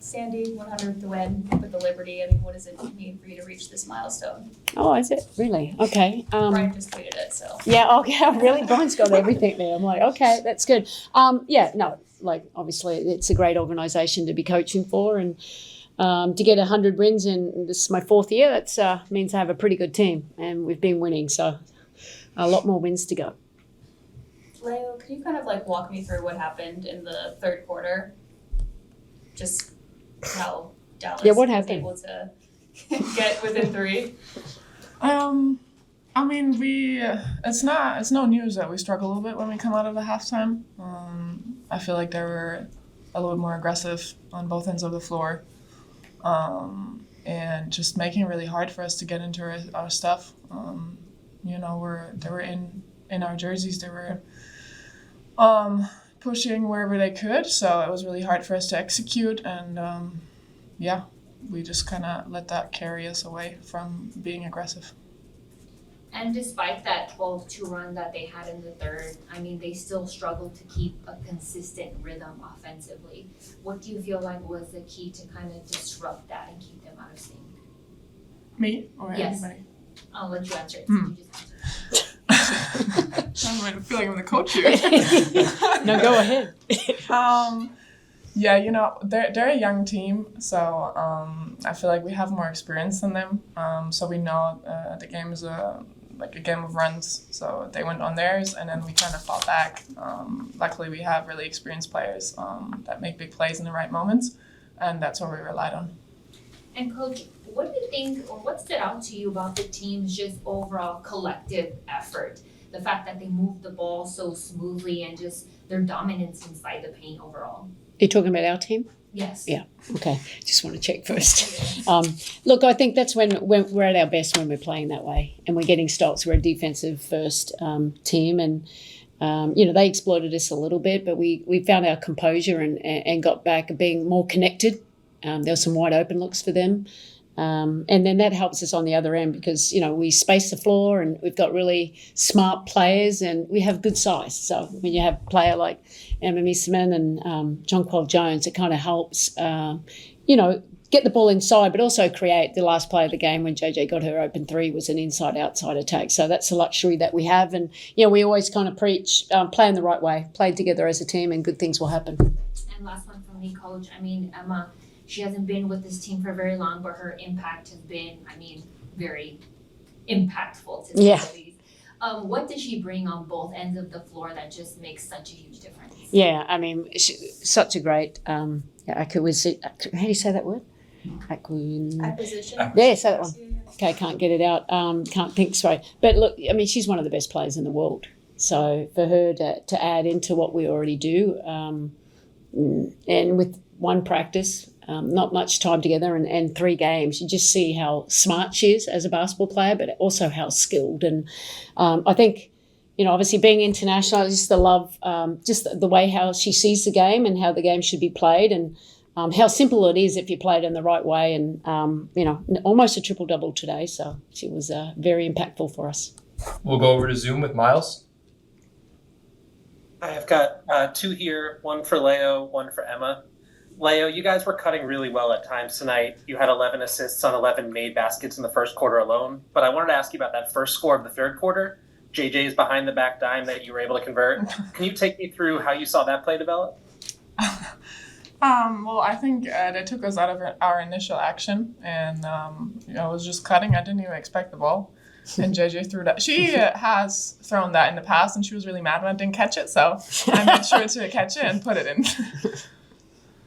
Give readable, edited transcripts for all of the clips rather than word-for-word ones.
Sandy, 100th win with the Liberty. I mean, what does it mean for you to reach this milestone? Oh, is it? Really? Okay. Brian just tweeted it, so. Yeah, okay, really? Brian's got everything there. I'm like, okay, that's good. Obviously it's a great organisation to be coaching for, and to get 100 wins, and this is my 4th year, that means I have a pretty good team, and we've been winning, so a lot more wins to go. Leo, could you kind of walk me through what happened in the third quarter? Just how Dallas what was happened? able to get within 3. I mean, it's no news that we struggle a little bit when we come out of the halftime. I feel like they were a little bit more aggressive on both ends of the floor, and just making it really hard for us to get into our stuff. They were in our jerseys. They were pushing wherever they could, so it was really hard for us to execute, and we just kind of let that carry us away from being aggressive. And despite that 12-2 run that they had in the third, I mean, they still struggled to keep a consistent rhythm offensively. What do you feel like was the key to kind of disrupt that and keep them out of sync? Me or Yes. anybody? I'll let you answer it. You just answered. I feel like I'm the coach here. No, go ahead. They're a young team, so I feel like we have more experience than them. So we know the game is a game of runs. So they went on theirs, and then we kind of fought back. Luckily, we have really experienced players that make big plays in the right moments, and that's what we relied on. And Coach, what do you think, or what stood out to you about the team's just overall collective effort? The fact that they moved the ball so smoothly and just their dominance inside the paint overall. You're talking about our team? Yes. Yeah. Okay. Just want to check first. Look, I think that's when we're at our best, when we're playing that way and we're getting stops. We're a defensive first team, and they exploited us a little bit, but we found our composure and got back being more connected. There were some wide open looks for them. And then that helps us on the other end because, we space the floor and we've got really smart players and we have good size. So when you have a player like Meesseman and John Jones, it kind of helps, get the ball inside, but also create. The last play of the game when JJ got her open 3 was an inside-outside attack. So that's a luxury that we have. And, we always kind of preach play in the right way, play together as a team, and good things will happen. And last one from me, Coach. I mean, Emma, she hasn't been with this team for very long, but her impact has been, very impactful to say the least. What does she bring on both ends of the floor that just makes such a huge difference? Yeah, she's such a great acquisition. How do you say that word? Acquisition? Yeah, say that one. Okay, can't get it out. Can't think straight. But look, she's one of the best players in the world. So for her to add into what we already do, and with one practice, not much time together, and 3 games, you just see how smart she is as a basketball player, but also how skilled. And I think, obviously being international, just the love, just the way how she sees the game and how the game should be played, and how simple it is if you play it in the right way. And, almost a triple-double today. So she was very impactful for us. We'll go over to Zoom with Miles. I've got 2 here, one for Leo, one for Emma. Leo, you guys were cutting really well at times tonight. You had 11 assists on 11 made baskets in the first quarter alone. But I wanted to ask you about that first score of the third quarter. JJ's behind the back dime that you were able to convert. Can you take me through how you saw that play develop? Well, I think they took us out of our initial action, and I was just cutting. I didn't even expect the ball, and JJ threw that. She has thrown that in the past, and she was really mad when I didn't catch it, so I made sure to catch it and put it in.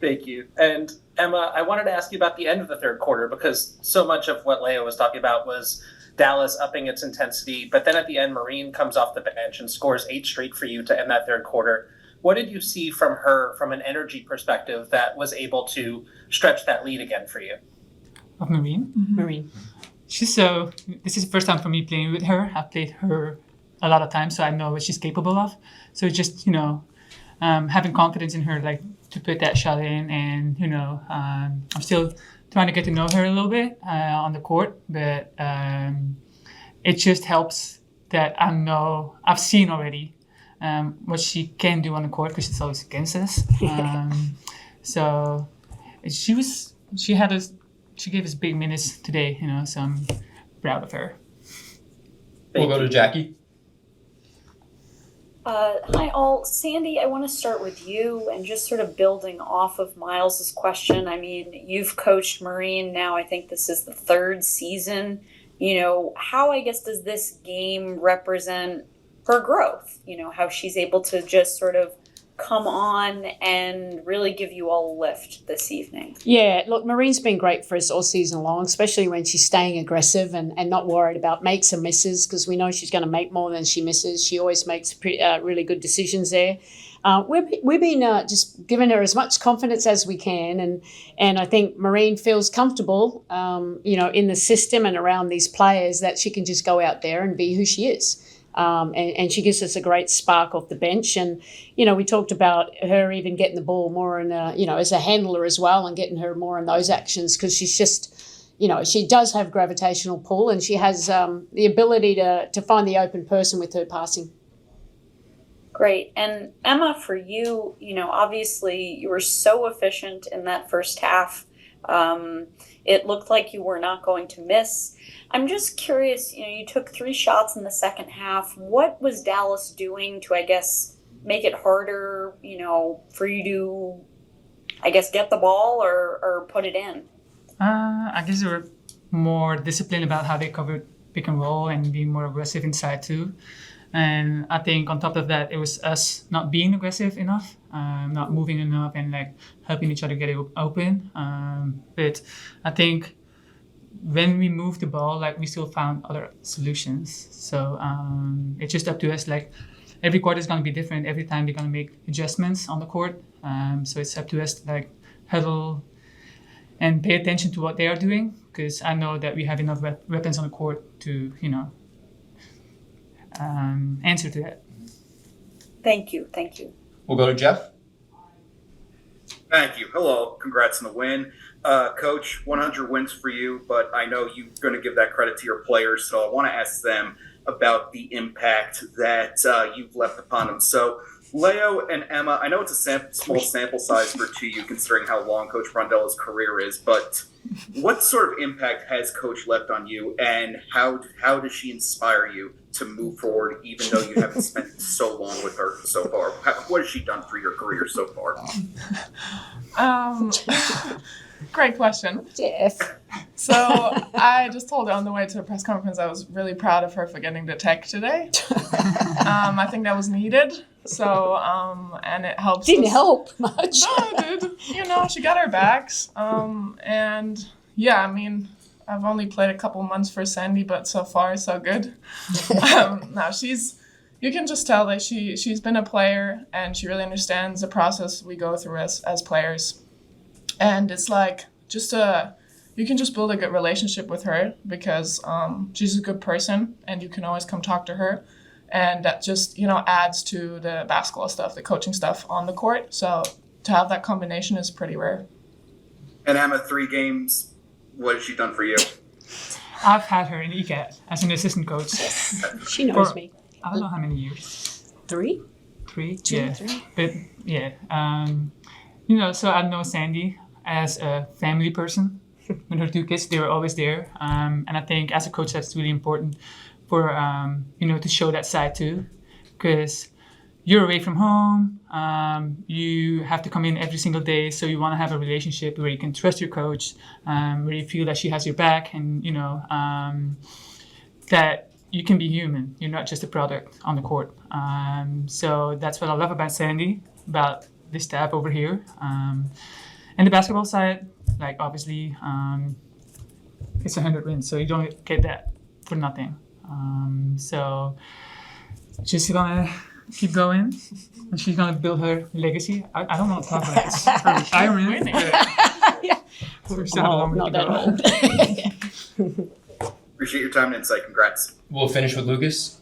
Thank you. And Emma, I wanted to ask you about the end of the third quarter, because so much of what Leo was talking about was Dallas upping its intensity, but then at the end, Marine comes off the bench and scores 8 straight for you to end that third quarter. What did you see from her, from an energy perspective, that was able to stretch that lead again for you? Of Marine? Mm-hmm. Marine. This is the first time for me playing with her. I've played her a lot of times, so I know what she's capable of. So just, having confidence in her, to put that shot in, and, I'm still trying to get to know her a little bit on the court, but it just helps that I've seen already what she can do on the court, because it's always against us. So she gave us big minutes today, so I'm proud of her. We'll go to Jackie. Hi all. Sandy, I want to start with you and just sort of building off of Miles's question. I mean, you've coached Marine now, I think this is the third season. How, I guess, does this game represent her growth? How she's able to just sort of come on and really give you all a lift this evening. Yeah, look, Marine's been great for us all season long, especially when she's staying aggressive and not worried about makes and misses, because we know she's going to make more than she misses. She always makes really good decisions there. We've been just giving her as much confidence as we can, and I think Marine feels comfortable, in the system and around these players that she can just go out there and be who she is. And she gives us a great spark off the bench. And, we talked about her even getting the ball more in, as a handler as well, and getting her more in those actions, because she's just, she does have gravitational pull, and she has the ability to find the open person with her passing. Great. And Emma, for you, obviously you were so efficient in that first half. It looked like you were not going to miss. I'm just curious, you took 3 shots in the second half. What was Dallas doing to, I guess, make it harder, for you to, I guess, get the ball or put it in? I guess they were more disciplined about how they covered pick and roll and being more aggressive inside too. And I think on top of that, it was us not being aggressive enough, not moving enough, and helping each other get it open. But I think when we moved the ball, we still found other solutions. So it's just up to us. Every quarter is going to be different. Every time they're going to make adjustments on the court. So it's up to us to huddle and pay attention to what they are doing, because I know that we have enough weapons on the court to, answer to that. Thank you. We'll go to Jeff. Thank you. Hello. Congrats on the win. Coach, 100 wins for you, but I know you're going to give that credit to your players, so I want to ask them about the impact that you've left upon them. So, Leo and Emma, I know it's a small sample size for you considering how long Coach Brondello's career is, but what sort of impact has Coach left on you, and how does she inspire you to move forward, even though you haven't spent so long with her so far? What has she done for your career so far? Great question. Jeff. So I just told her on the way to the press conference I was really proud of her for getting the tech today. I think that was needed. So, and it helps. Didn't help much. No, it did. She got her backs. And yeah, I mean, I've only played a couple months for Sandy, but so far so good. Now you can just tell that she's been a player and she really understands the process we go through as players. And it's you can just build a good relationship with her because she's a good person and you can always come talk to her. And that just, adds to the basketball stuff, the coaching stuff on the court. So to have that combination is pretty rare. And Emma, 3 games, what has she done for you? I've had her in ECAT as an assistant coach. She knows me. I don't know how many years. 3? 3? 2, yeah. 3? But yeah, so I know Sandy as a family person. With her 2 kids, they were always there. And I think as a coach, that's really important for, to show that side too. Because you're away from home, you have to come in every single day, so you want to have a relationship where you can trust your coach, where you feel that she has your back, and that you can be human. You're not just a product on the court. So that's what I love about Sandy, about this staff over here. And the basketball side, obviously, it's 100 wins, so you don't get that for nothing. So just gonna keep going, and she's gonna build her legacy. I don't know what to talk about. It's her retirement. Yeah. Not that old. Appreciate your time and insight. Congrats. We'll finish with Lucas.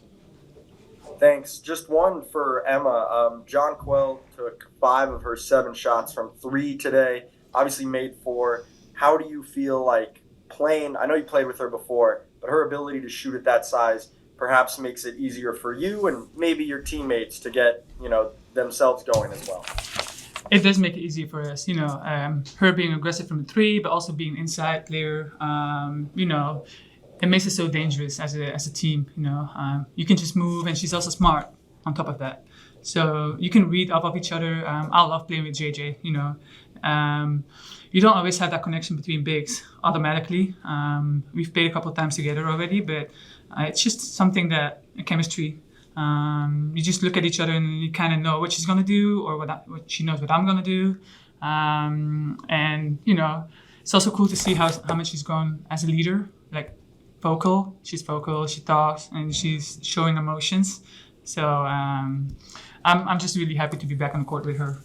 Thanks. Just one for Emma. John Quell took 5 of her 7 shots from 3 today. Obviously made 4. How do you feel like playing? I know you played with her before, but her ability to shoot at that size perhaps makes it easier for you and maybe your teammates to get, themselves going as well. it does make it easier for us. Her being aggressive from the three, but also being inside player. It makes it so dangerous as a team. You can just move, and she's also smart on top of that. So you can read off of each other. I love playing with JJ. You don't always have that connection between bigs automatically. We've played a couple of times together already, but it's just something that a chemistry. You just look at each other and you kind of know what she's gonna do, or what she knows what I'm gonna do. It's also cool to see how much she's grown as a leader. Like vocal, she's vocal, she talks, and she's showing emotions. So I'm just really happy to be back on the court with her.